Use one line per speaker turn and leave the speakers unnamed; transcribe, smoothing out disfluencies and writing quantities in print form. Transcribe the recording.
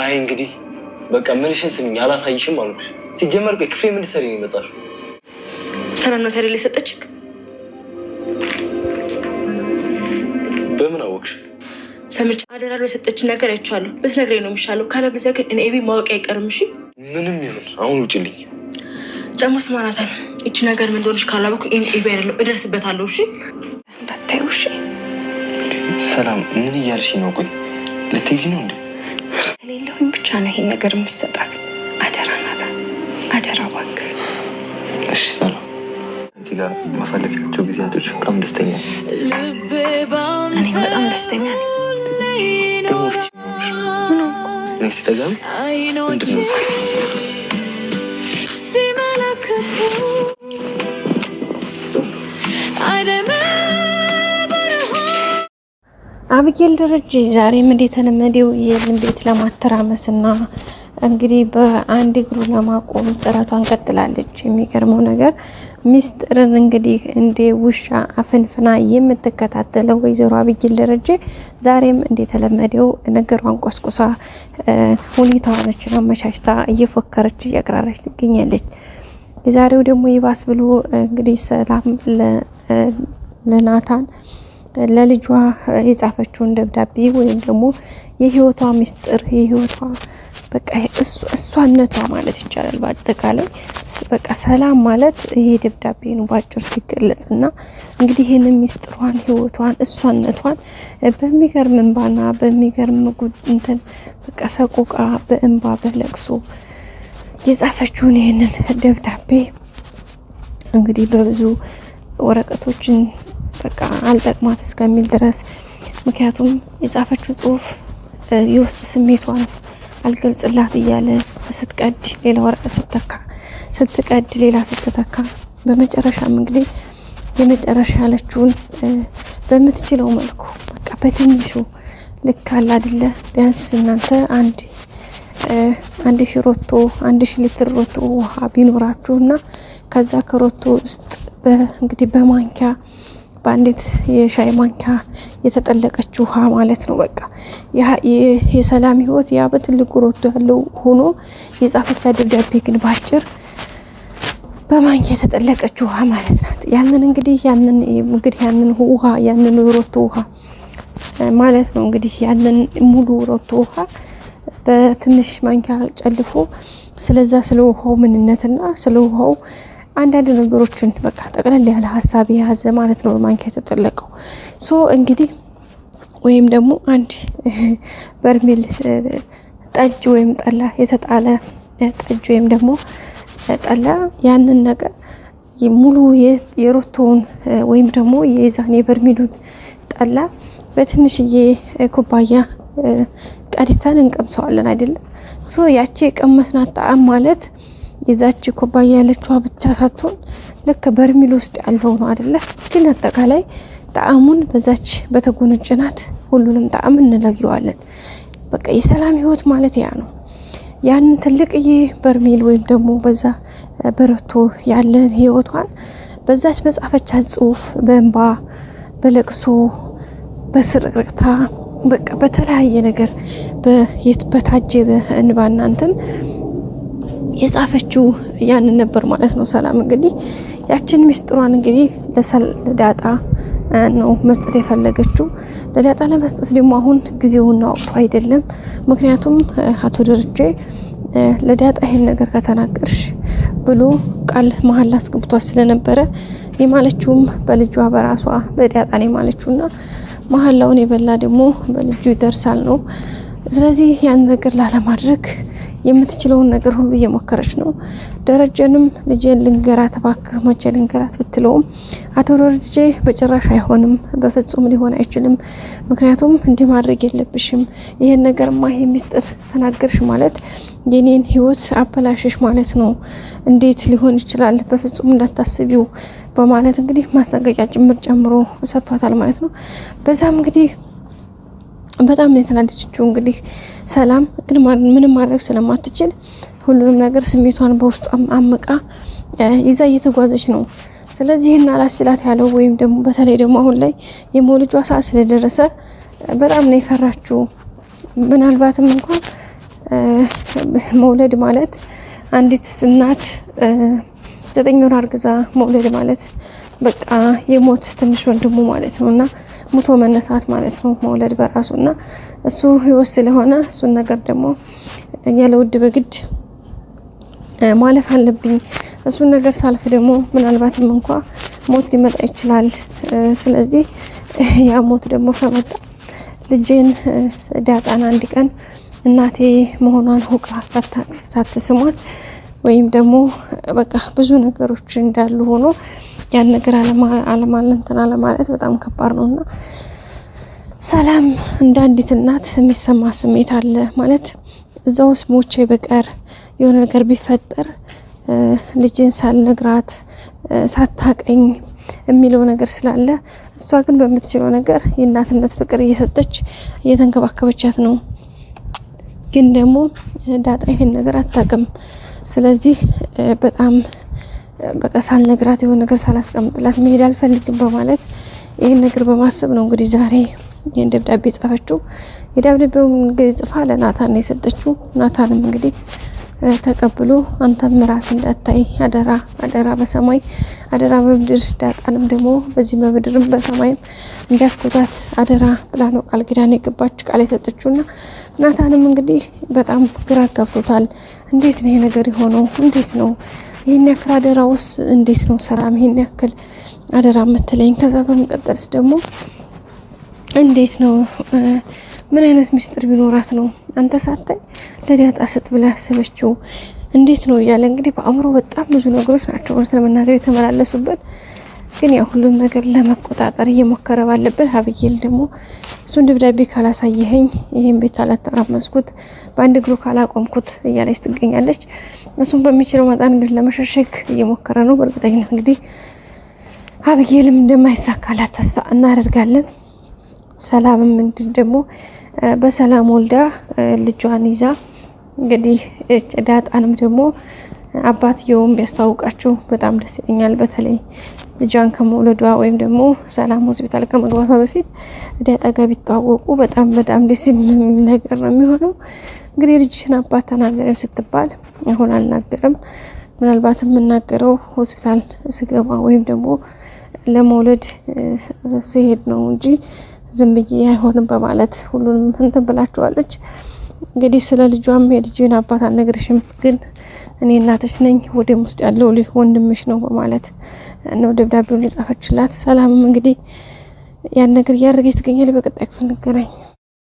አይ እንግዲህ በቃ ምንሽን ስሚኝ አላሳይሽም አልኩሽ። ሲጀመር ቆይ ክፍሌ ምን ልትሰሪ ነው የመጣሽው?
ሰላም ነው ታዲያ የሰጠችክ?
በምን አወቅሽ?
ሰምቼ አደራሉ የሰጠችን ነገር አይቻለሁ። ብትነግረኝ ነው የሚሻለው። ካለበለዚያ ግን እኔ ኤቢ ማወቅ አይቀርም። እሺ
ምንም ይሁን አሁን ውጭልኝ።
ደግሞ ስማናታል እቺ ነገር ምን እንደሆነች ካላወኩ ኤቢ አይደለም እደርስበታለሁ። እሺ
እንዳታየው። እሺ
ሰላም ምን እያልሽ ነው? ቆይ ልትሄጂ ነው እንዴ?
እኔለሁኝ ብቻ ነው ይሄን ነገር የምትሰጣት። አደራ ናታን፣ አደራ እባክህ።
እሺ ሰላም፣ አንቺ ጋር ማሳለፊያቸው ጊዜያቶች በጣም ደስተኛ ነኝ።
እኔም በጣም ደስተኛ ነኝ።
ደግሞ ፊት እኔ ሲጠጋም ምንድን ነው
አብጌል ደረጀ ዛሬም እንደተለመደው የልን ቤት ለማተራመስና እንግዲህ በአንድ እግሩ ለማቆም ጥረቷን ቀጥላለች። የሚገርመው ነገር ሚስጥርን እንግዲህ እንደ ውሻ አፍንፍና የምትከታተለው ወይዘሮ አብጌል ደረጀ ዛሬም እንደተለመደው ነገሯን ቆስቁሳ ሁኔታዋን አመቻችታ እየፎከረች እያቀራረች ትገኛለች። የዛሬው ደግሞ ይባስ ብሎ እንግዲህ ሰላም ለናታን ለልጇ የጻፈችውን ደብዳቤ ወይም ደግሞ የህይወቷ ሚስጥር የህይወቷ በቃ እሷነቷ ማለት ይቻላል። በአጠቃላይ በቃ ሰላም ማለት ይሄ ደብዳቤ ነው ባጭር ሲገለጽና እንግዲህ ይሄንን ሚስጥሯን ህይወቷን እሷነቷን በሚገርም እንባና በሚገርም እንትን በቃ ሰቆቃ በእንባ በለቅሶ የጻፈችውን ይሄንን ደብዳቤ እንግዲህ በብዙ ወረቀቶችን በቃ አልጠቅማት እስከሚል ድረስ ምክንያቱም የጻፈችው ጽሁፍ የውስጥ ስሜቷን አልገልጽላት እያለ ስትቀድ ሌላ ወረቀት ስትቀድ ሌላ ስትተካ በመጨረሻም እንግዲህ የመጨረሻ ያለችውን በምትችለው መልኩ በቃ በትንሹ ልክ አለ አይደለ ቢያንስ እናንተ አንድ ሺህ ሮቶ 1000 ሊትር ሮቶ ውሃ ቢኖራችሁና ከዛ ከሮቶ ውስጥ እንግዲህ በማንኪያ በአንዲት የሻይ ማንኪያ የተጠለቀች ውሃ ማለት ነው። በቃ የሰላም ህይወት ያ በትልቁ ሮቶ ያለው ሆኖ የጻፈቻ ደብዳቤ ግን ባጭር በማንኪያ የተጠለቀች ውሃ ማለት ናት። ያንን ውሃ ያንን ሮቶ ውሃ ማለት ነው እንግዲህ ያንን ሙሉ ሮቶ ውሃ በትንሽ ማንኪያ ጨልፎ ስለዛ ስለ ውሃው ምንነትና ስለ ውሃው አንዳንድ ነገሮችን በቃ ጠቅለል ያለ ሐሳብ የያዘ ማለት ነው ማንኪያ የተጠለቀው እንግዲህ ወይም ደግሞ አንድ በርሜል ጠጅ ወይም ጠላ የተጣለ ጠጅ ወይም ደግሞ ጠላ ያንን ነገር ሙሉ የሮቶውን ወይም ደግሞ የዛን የበርሜሉን ጠላ በትንሽዬ ኩባያ ቀዲተን እንቀምሰዋለን አይደል? ያቺ የቀመስናት ጣዕም ማለት የዛች ኩባያ ያለችዋ ብቻ ሳትሆን ልክ በርሜል ውስጥ ያለው ነው አይደለ? ግን አጠቃላይ ጣዕሙን በዛች በተጎነጨናት ሁሉንም ጣዕም እንለየዋለን። በቃ የሰላም ህይወት ማለት ያ ነው። ያን ትልቅዬ በርሜል ወይም ደግሞ በዛ በረቶ ያለን ህይወቷን በዛች በጻፈቻት ጽሁፍ በእንባ በለቅሶ በስርቅርቅታ በቃ በተለያየ ነገር በታጀበ እንባና እንትን የጻፈችው ያንን ነበር ማለት ነው። ሰላም እንግዲህ ያችን ሚስጥሯን እንግዲህ ለዳጣ ነው መስጠት የፈለገችው። ለዳጣ ለመስጠት ደግሞ አሁን ጊዜውና ወቅቱ አይደለም። ምክንያቱም አቶ ደረጀ ለዳጣ ይሄን ነገር ከተናገርሽ ብሎ ቃል መሐላ አስገብቷት ስለነበረ የማለችውም በልጇ በራሷ በዳጣ ነው የማለችውና መሐላውን የበላ ደግሞ በልጁ ይደርሳል ነው። ስለዚህ ያን ነገር ላለማድረግ የምትችለውን ነገር ሁሉ እየሞከረች ነው። ደረጀንም ልጄን ልንገራት እባክህ መቼ ልንገራት ብትለውም አቶ ደረጀ በጭራሽ አይሆንም፣ በፍጹም ሊሆን አይችልም። ምክንያቱም እንዲህ ማድረግ የለብሽም፣ ይሄን ነገርማ ይሄ ሚስጥር ተናገርሽ ማለት የኔን ህይወት አበላሽሽ ማለት ነው፣ እንዴት ሊሆን ይችላል? በፍጹም እንዳታስቢው በማለት እንግዲህ ማስጠንቀቂያ ጭምር ጨምሮ ሰጥቷታል ማለት ነው። በዛም እንግዲህ በጣም የተናደደችው እንግዲህ ሰላም ግን ምንም ማድረግ ስለማትችል ሁሉንም ነገር ስሜቷን በውስጧ አምቃ ይዛ እየተጓዘች ነው። ስለዚህ እና አላስችላት ያለው ወይም ደግሞ በተለይ ደግሞ አሁን ላይ የመውለጇ ሰዓት ስለደረሰ በጣም ነው የፈራችው። ምናልባትም እንኳን መውለድ ማለት አንዲት እናት 9 ወር አርግዛ መውለድ ማለት በቃ የሞት ትንሽ ወንድሙ ማለት ነውና ሙቶ መነሳት ማለት ነው መውለድ በራሱና እሱ ህይወት ስለሆነ እሱን ነገር ደግሞ ያለ ውድ በግድ ማለፍ አለብኝ። እሱን ነገር ሳልፍ ደግሞ ምናልባትም እንኳን ሞት ሊመጣ ይችላል። ስለዚህ ያ ሞት ደግሞ ከመጣ ልጄን ዳጣን አንድ ቀን እናቴ መሆኗን ሆቃ ሳትስሟት ወይም ደግሞ በቃ ብዙ ነገሮች እንዳሉ ሆኖ ያን ነገር አለማለት በጣም ከባድ ነውና ሰላም እንደ አንዲት እናት የሚሰማ ስሜት አለ ማለት እዛውስ ሞቼ በቀር የሆነ ነገር ቢፈጠር ልጅን ሳልነግራት ሳታቀኝ የሚለው ነገር ስላለ እሷ ግን በምትችለው ነገር የእናትነት ፍቅር እየሰጠች እየተንከባከበቻት ነው። ግን ደግሞ ዳጣ ይሄን ነገር አታውቅም። ስለዚህ በጣም በቃ ሳልነግራት የሆነ ነገር ሳላስቀምጥላት መሄድ አልፈልግም በማለት ይሄን ነገር በማሰብ ነው እንግዲህ ዛሬ ይሄን ደብዳቤ ጻፈችው። የደብዳቤው እንግዲህ ጽፋ ለናታን ነው የሰጠችው። ናታንም እንግዲህ ተቀብሎ አንተም ራስ እንዳታይ አደራ በሰማይ አደራ በምድር ዳጣንም ደግሞ በዚህ በምድርም በሰማይም እንዲያስቆጣት አደራ ብላ ነው ቃል ኪዳን የገባች ቃል የሰጠችውና ናታንም እንግዲህ በጣም ግራ ገብቶታል። እንዴት ነው ይሄ ነገር የሆነው? እንዴት ነው ይሄን ያክል አደራውስ እንዴት ነው ሰላም ይሄን ያክል አደራ መተለኝ? ከዛ በመቀጠልስ ደግሞ እንዴት ነው ምን አይነት ምስጢር ቢኖራት ነው አንተ ሳታይ ለዳጣ ሰጥ ብላ ያሰበችው? እንዴት ነው እያለ እንግዲህ በአእምሮ በጣም ብዙ ነገሮች ናቸው ለመናገር የተመላለሱበት። ግን ያ ሁሉም ነገር ለመቆጣጠር እየሞከረ ባለበት አብይል ደግሞ እሱን ደብዳቤ ካላሳየኸኝ ይሄን ቤት አላተራመስኩት በአንድ እግሩ ካላቆምኩት እያለች ትገኛለች። እሱን በሚችለው መጠን እንግዲህ ለመሸሸግ እየሞከረ ነው። በእርግጠኝነት እንግዲህ አብይልም እንደማይሳካላት ተስፋ እናደርጋለን። ሰላምም እንግዲህ ደግሞ በሰላም ወልዳ ልጇን ይዛ እንግዲህ ዳጣንም ደግሞ አባትየውም ቢያስታውቃቸው በጣም ደስ ይለኛል። በተለይ ልጇን ከመውለዷ ወይም ደግሞ ሰላም ሆስፒታል ከመግባቷ በፊት ዳጣ ጋር ቢተዋወቁ በጣም ደስ የሚል ነገር ነው የሚሆነው። እንግዲህ ልጅሽን አባት ተናገረም ስትባል አሁን አልናገርም፣ ምናልባትም የምናገረው ሆስፒታል ስገባ ወይም ደግሞ ለመውለድ ሲሄድ ነው እንጂ ዝም ብዬ አይሆንም በማለት ሁሉንም እንትን ብላቸዋለች። እንግዲህ ስለ ልጇም የልጅን አባት አልነግርሽም፣ ግን እኔ እናትሽ ነኝ፣ ወደም ውስጥ ያለው ልጅ ወንድምሽ ነው በማለት ነው ደብዳቤውን የጻፈችላት። ሰላምም እንግዲህ ያን ነገር እያደረገች ትገኛለች። በቀጣይ ክፍል እንገናኝ።